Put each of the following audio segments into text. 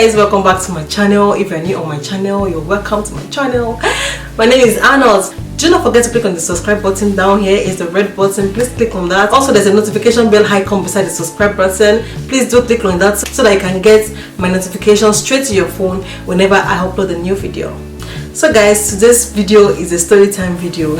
guys, welcome back to my channel. If you're new on my channel, you're welcome to my channel. My name is Arnold. Do not forget to click on the subscribe button. Down here is the red button. Please click on that. Also, there's a notification bell icon beside the subscribe button. Please do click on that so that you can get my notifications straight to your phone whenever I upload a new video. So guys, today's video is a story time video.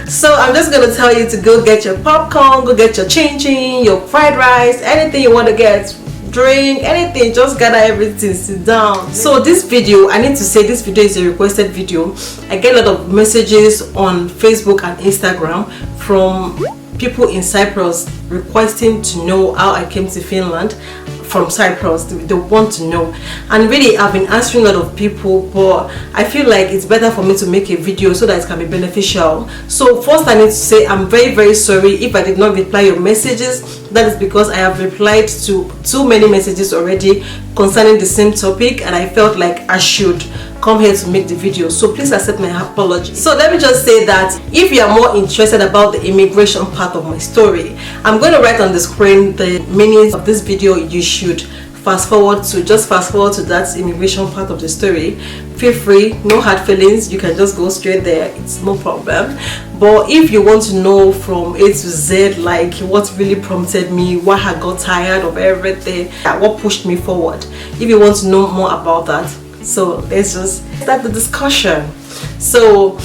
So I'm just gonna tell you to go get your popcorn, go get your chin-chin, your fried rice, anything you want to get, drink, anything, just gather everything, sit down. So this video, I need to say this video is a requested video. I get a lot of messages on Facebook and Instagram from people in Cyprus requesting to know how I came to Finland from Cyprus. They want to know, and really I've been answering a lot of people, but I feel like it's better for me to make a video so that it can be beneficial. So first I need to say I'm very sorry if I did not reply your messages. That is because I have replied to too many messages already concerning the same topic, and I felt like I should come here to make the video, so please accept my apology. So let me just say that if you are more interested about the immigration part of my story, I'm going to write on the screen the meaning of this video. You should fast forward to that immigration part of the story. Feel free, no hard feelings, you can just go straight there, it's no problem. But if you want to know from A to Z, like what really prompted me, why I got tired of everything, what pushed me forward, if you want to know more about that, so let's just start the discussion. So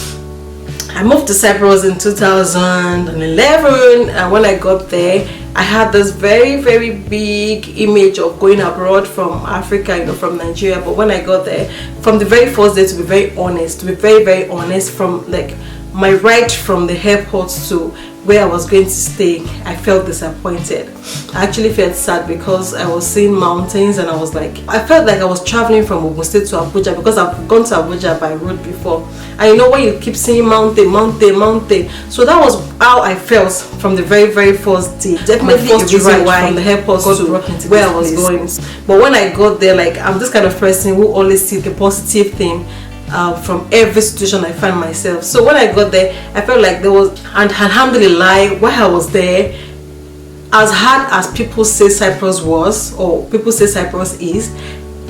I moved to Cyprus in 2011, and when I got there, I had this very big image of going abroad from Africa, from Nigeria. But when I got there, from the very first day, to be very honest, from like my ride from the airport to where I was going to stay, I felt disappointed. I actually felt sad because I was seeing mountains, and I felt like I was traveling from Ogun State to Abuja, because I've gone to Abuja by road before, and when you keep seeing mountain, so that was how I felt from the very first day. Definitely a reason why from the airport to where I was going. But when I got there, like, I'm this kind of person who always sees the positive thing from every situation I find myself. So when I got there, I felt like there was, and alhamdulillah, while I was there, as hard as people say Cyprus was, or people say Cyprus is,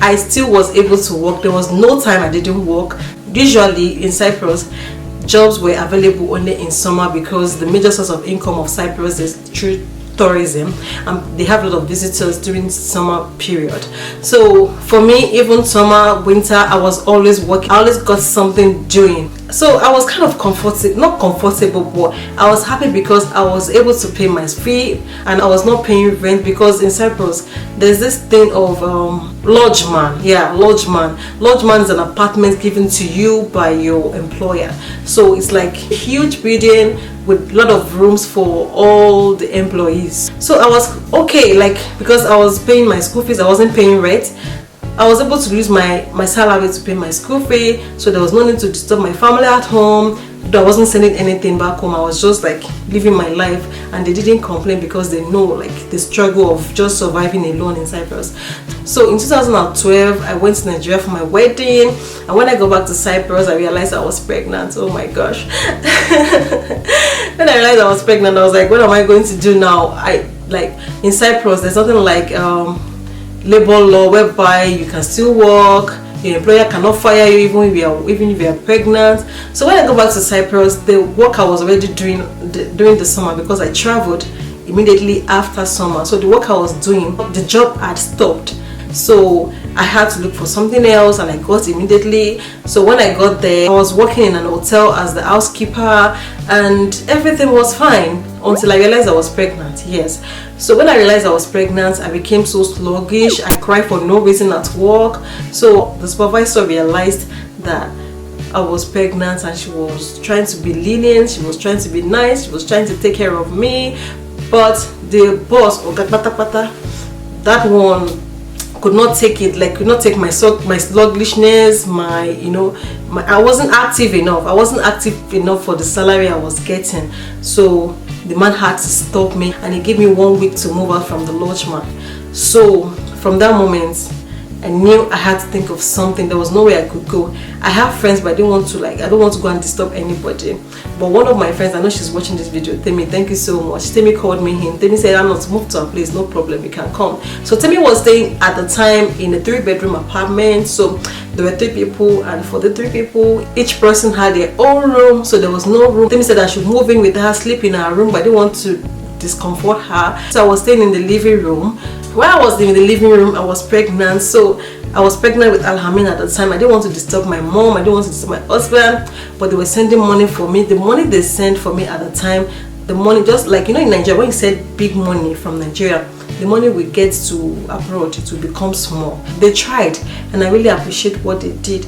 I still was able to work. There was no time I didn't work. Usually in Cyprus, jobs were available only in summer, because the major source of income of Cyprus is through tourism, and they have a lot of visitors during summer period. So for me, even summer, winter, I was always working. I always got something doing. So I was kind of not comfortable, but I was happy because I was able to pay my fee, and I was not paying rent, because in Cyprus there's this thing of lodgeman. Lodgeman is an apartment given to you by your employer. So it's like a huge building with a lot of rooms for all the employees. So I was okay, like, because I was paying my school fees, I wasn't paying rent. I was able to use my salary to pay my school fee, so there was no need to disturb my family at home. I wasn't sending anything back home. I was just like living my life, and they didn't complain because they know like the struggle of just surviving alone in Cyprus. So in 2012, I went to Nigeria for my wedding, and when I go back to Cyprus, I realized I was pregnant. Oh my gosh. When I realized I was pregnant, I was like, what am I going to do now? In Cyprus, there's nothing like labor law whereby you can still work. Your employer cannot fire you even if you are pregnant. So when I go back to Cyprus, the work I was already doing during the summer, because I traveled immediately after summer, so the work I was doing, the job had stopped. So I had to look for something else, and I got immediately. So when I got there, I was working in an hotel as the housekeeper, and everything was fine until I realized I was pregnant. Yes. So when I realized I was pregnant, I became so sluggish. I cried for no reason at work. So the supervisor realized that I was pregnant, and she was trying to be lenient, she was trying to be nice, she was trying to take care of me. But the boss, that one could not take it, like could not take my sluggishness, I wasn't active enough. I wasn't active enough for the salary I was getting. So the man had to stop me, and he gave me 1 week to move out from the lodgeman. So from that moment, I knew I had to think of something. There was no way I could go. I have friends, but I don't want to go and disturb anybody. But one of my friends, I know she's watching this video, Temi, thank you so much. Temi called me in. Temi said, I'm not move to a place, no problem, you can come. So Temi was staying at the time in a 3-bedroom apartment. So there were 3 people, and for the 3 people, each person had their own room, so there was no room. Temi said I should move in with her, sleep in her room, but I didn't want to discomfort her. So I was staying in the living room. While I was in the living room, I was pregnant. So I was pregnant with Alhamin at the time. I didn't want to disturb my mom, I didn't want to disturb my husband, but they were sending money for me. The money they sent for me at the time, the money, just like, you know, in Nigeria, when you send big money from Nigeria, the money we get to abroad, it will become small. They tried, and I really appreciate what they did.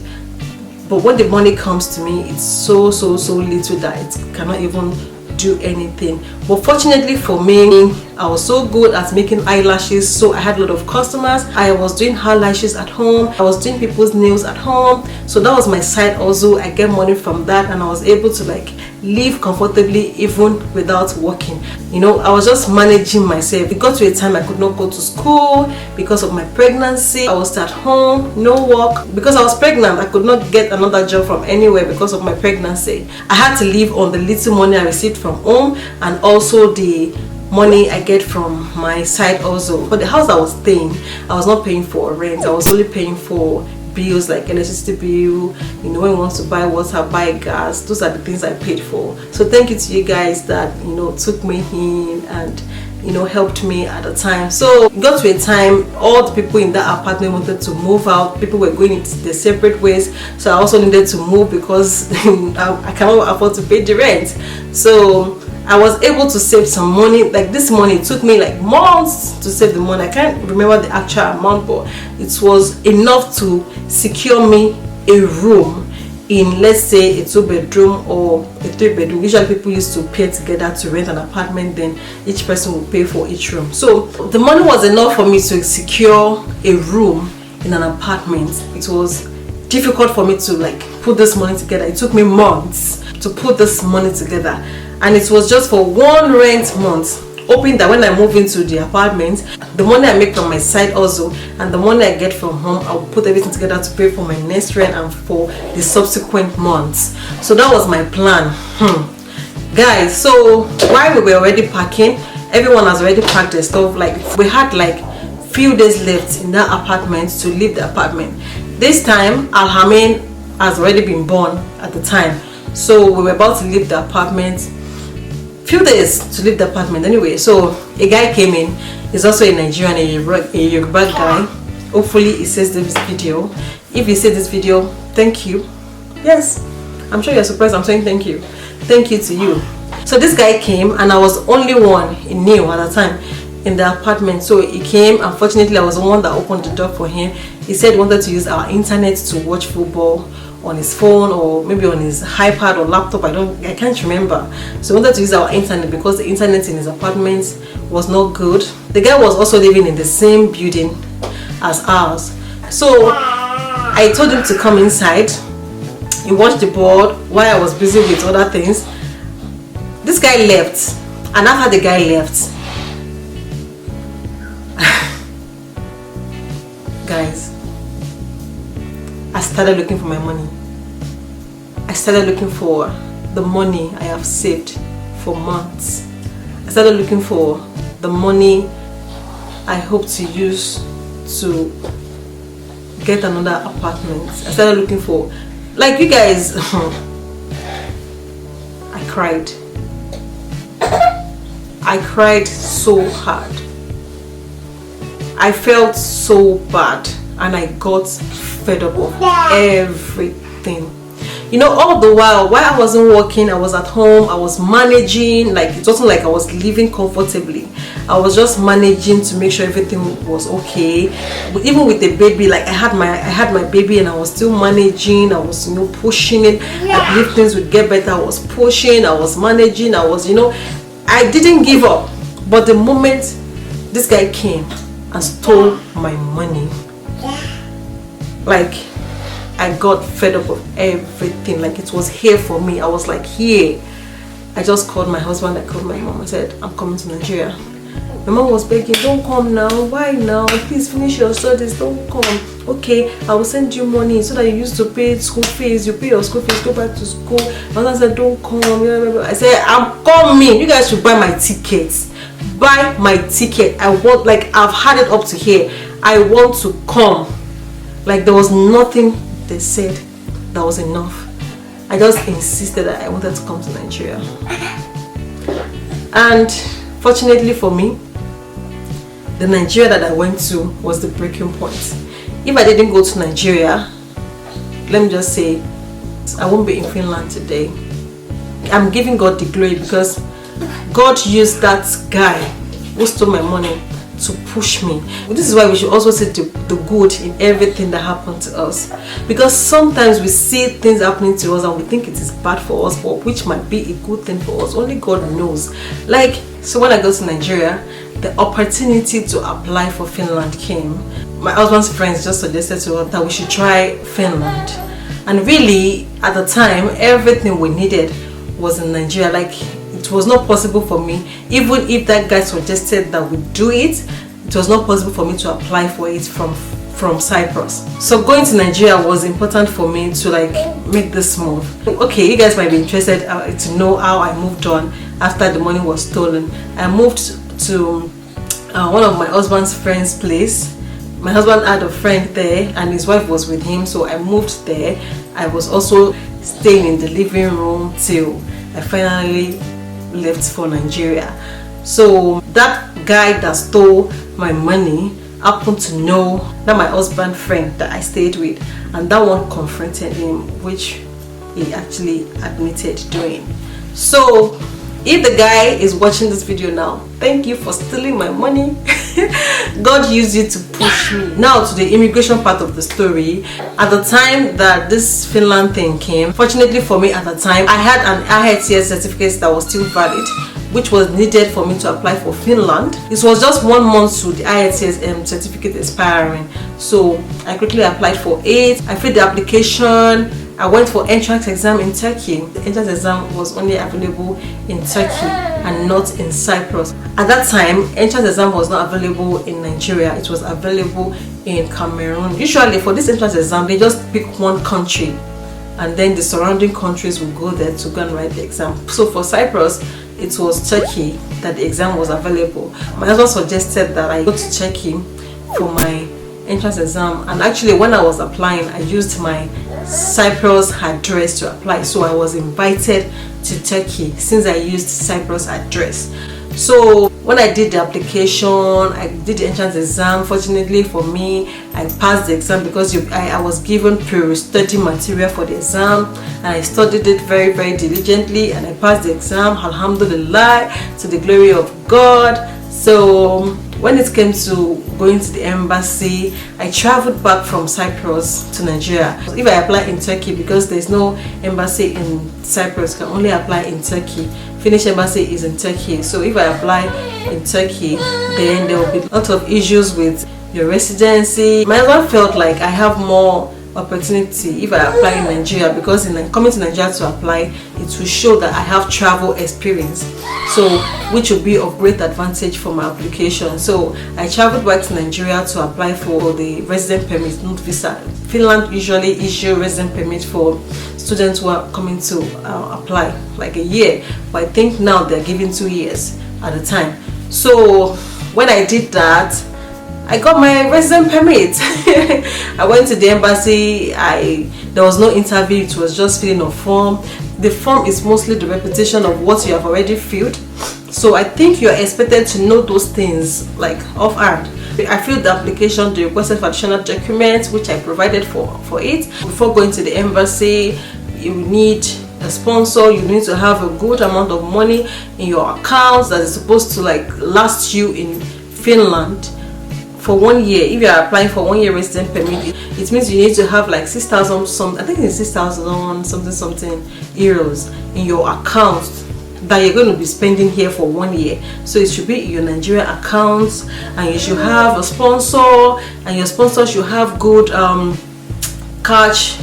But when the money comes to me, it's so little that it cannot even do anything. But fortunately for me, I was so good at making eyelashes, so I had a lot of customers. I was doing eyelashes at home, I was doing people's nails at home, so that was my side also. I get money from that, and I was able to like live comfortably even without working. You know, I was just managing myself. It got to a time I could not go to school because of my pregnancy. I was at home, no work. Because I was pregnant, I could not get another job from anywhere because of my pregnancy. I had to live on the little money I received from home, and also the money I get from my side also. For the house I was staying, I was not paying for rent. I was only paying for bills like electricity bill, you know, when you want to buy water, buy gas. Those are the things I paid for. So thank you to you guys that, you know, took me in and, you know, helped me at the time. So it got to a time all the people in that apartment wanted to move out. People were going into their separate ways, so I also needed to move because I cannot afford to pay the rent. So I was able to save some money. Like this money, it took me like months to save the money. I can't remember the actual amount, but it was enough to secure me a room in, let's say, a 2-bedroom or a 3-bedroom. Usually people used to pay together to rent an apartment, then each person would pay for each room. So the money was enough for me to secure a room in an apartment. It was difficult for me to like put this money together. It took me months to put this money together, and it was just for 1 rent month, hoping that when I move into the apartment, the money I make from my side also and the money I get from home, I will put everything together to pay for my next rent and for the subsequent months. So that was my plan. Guys, so while we were already packing, everyone has already packed their stuff. Like we had like few days left in that apartment to leave the apartment. This time Alhamin has already been born at the time, so we were about to leave the apartment. Few days to leave the apartment anyway. So a guy came in. He's also a Nigerian, a Yoruba guy. Hopefully he sees this video. If you see this video, thank you. Yes, I'm sure you're surprised I'm saying thank you. Thank you to you. So this guy came, and I was only one in new at the time in the apartment. So he came. Unfortunately, I was the one that opened the door for him. He said he wanted to use our internet to watch football on his phone or maybe on his iPad or laptop. I can't remember. So he wanted to use our internet because the internet in his apartment was not good. The guy was also living in the same building as ours. So I told him to come inside. He watched the board while I was busy with other things. This guy left, and after the guy left, guys, I started looking for my money. I started looking for the money I have saved for months. I started looking for the money I hope to use to get another apartment. I started looking for, like you guys, I cried. I cried so hard. I felt so bad, and I got fed up of everything. You know, all the while I wasn't working, I was at home, I was managing. Like it wasn't like I was living comfortably. I was just managing to make sure everything was okay. But even with the baby, like I had my baby, and I was still managing. I was, you know, pushing it. I believe things would get better. I was pushing, I was managing, I was, you know, I didn't give up. But the moment this guy came and stole my money, like I got fed up of everything. Like it was here for me. I was like, here. I just called my husband, I called my mom. I said, I'm coming to Nigeria. My mom was begging, don't come now, why now? Please finish your studies, don't come. Okay, I will send you money so that you used to pay school fees. You pay your school fees, go back to school. My mother said, don't come. I said, I'm coming. You guys should buy my tickets. Buy my ticket. I want, like, I've had it up to here. I want to come. Like, there was nothing they said that was enough. I just insisted that I wanted to come to Nigeria. And fortunately for me, the Nigeria that I went to was the breaking point. If I didn't go to Nigeria, let me just say, I won't be in Finland today. I'm giving God the glory because God used that guy who stole my money to push me. This is why we should also see the good in everything that happened to us, because sometimes we see things happening to us and we think it is bad for us, but which might be a good thing for us. Only God knows. Like, so when I go to Nigeria, the opportunity to apply for Finland came. My husband's friends just suggested to us that we should try Finland, and really at the time everything we needed was in Nigeria. Like, it was not possible for me, even if that guy suggested that we do it, it was not possible for me to apply for it from Cyprus. So going to Nigeria was important for me to like make this move. Okay, you guys might be interested to know how I moved on after the money was stolen. I moved to one of my husband's friend's place. My husband had a friend there and his wife was with him, so I moved there. I was also staying in the living room till I finally left for Nigeria. So that guy that stole my money happened to know that my husband friend that I stayed with, and that one confronted him, which he actually admitted doing. So if the guy is watching this video now, thank you for stealing my money. God used you to push me. Now to the immigration part of the story. At the time that this Finland thing came, fortunately for me at the time, I had an IELTS certificate that was still valid, which was needed for me to apply for Finland. It was just 1 month to the IELTS certificate expiring, so I quickly applied for it. I filled the application. I went for entrance exam in Turkey. The entrance exam was only available in Turkey and not in Cyprus. At that time, entrance exam was not available in Nigeria. It was available in Cameroon. Usually for this entrance exam, they just pick one country and then the surrounding countries will go there to go and write the exam. So for Cyprus, it was Turkey that the exam was available. My husband suggested that I go to Turkey for my entrance exam, and actually when I was applying, I used my Cyprus address to apply, so I was invited to Turkey since I used Cyprus address. So when I did the application, I did the entrance exam. Fortunately for me, I passed the exam because I was given pre-study material for the exam, and I studied it very, very diligently, and I passed the exam, alhamdulillah, to the glory of God. So when it came to going to the embassy, I traveled back from Cyprus to Nigeria. If I apply in Turkey, because there's no embassy in Cyprus, can only apply in Turkey. Finnish embassy is in Turkey. So if I apply in Turkey, then there will be a lot of issues with your residency. My husband felt like I have more opportunity if I apply in Nigeria, because in coming to Nigeria to apply, it will show that I have travel experience, so which will be of great advantage for my application. So I traveled back to Nigeria to apply for the resident permit, not visa. Finland usually issue resident permit for students who are coming to apply, like a year, but I think now they're giving 2 years at a time. So when I did that, I got my resident permit. I went to the embassy. There was no interview, it was just filling a form. The form is mostly the repetition of what you have already filled, so I think you're expected to know those things like offhand. I filled the application, the requested for additional documents, which I provided for it. Before going to the embassy, you need a sponsor. You need to have a good amount of money in your accounts that is supposed to like last you in Finland for 1 year. If you are applying for 1 year resident permit, it means you need to have like 6,000 some, I think it's 6,000 something euros in your account that you're going to be spending here for 1 year. So it should be in your Nigeria accounts, and you should have a sponsor, and your sponsor should have good cash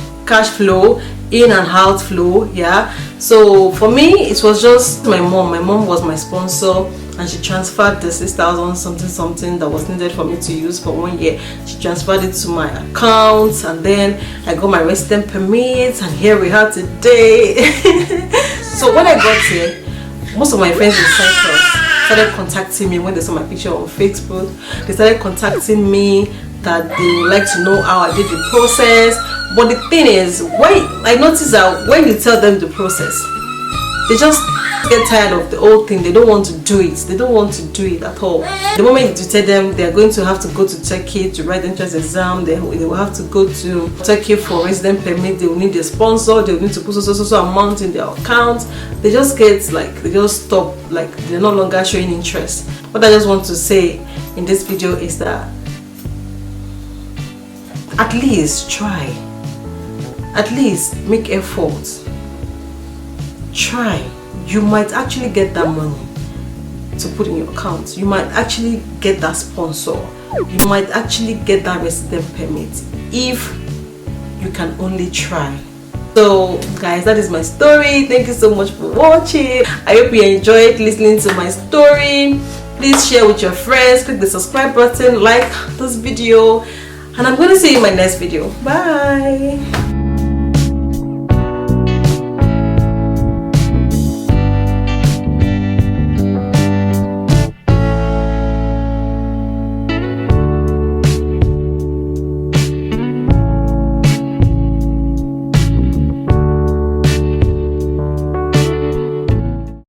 flow, in and out flow. Yeah, so for me it was just my mom was my sponsor, and she transferred the 6,000 something that was needed for me to use for 1 year. She transferred it to my account, and then I got my resident permit, and here we are today. So when I got here, most of my friends in Cyprus started contacting me when they saw my picture on Facebook. They started contacting me that they would like to know how I did the process. But the thing is, when I noticed that when you tell them the process, they just get tired of the whole thing. They don't want to do it. They don't want to do it at all. The moment you tell them they're going to have to go to Turkey to write the entrance exam, they will have to go to Turkey for resident permit, they will need a sponsor, they will need to put so amount in their account, they just get like, they just stop, like they're no longer showing interest. What I just want to say in this video is that at least try. At least make effort. Try. You might actually get that money to put in your account. You might actually get that sponsor. You might actually get that resident permit if you can only try. So guys, that is my story. Thank you so much for watching. I hope you enjoyed listening to my story. Please share with your friends, click the subscribe button, like this video, and I'm going to see you in my next video. Bye.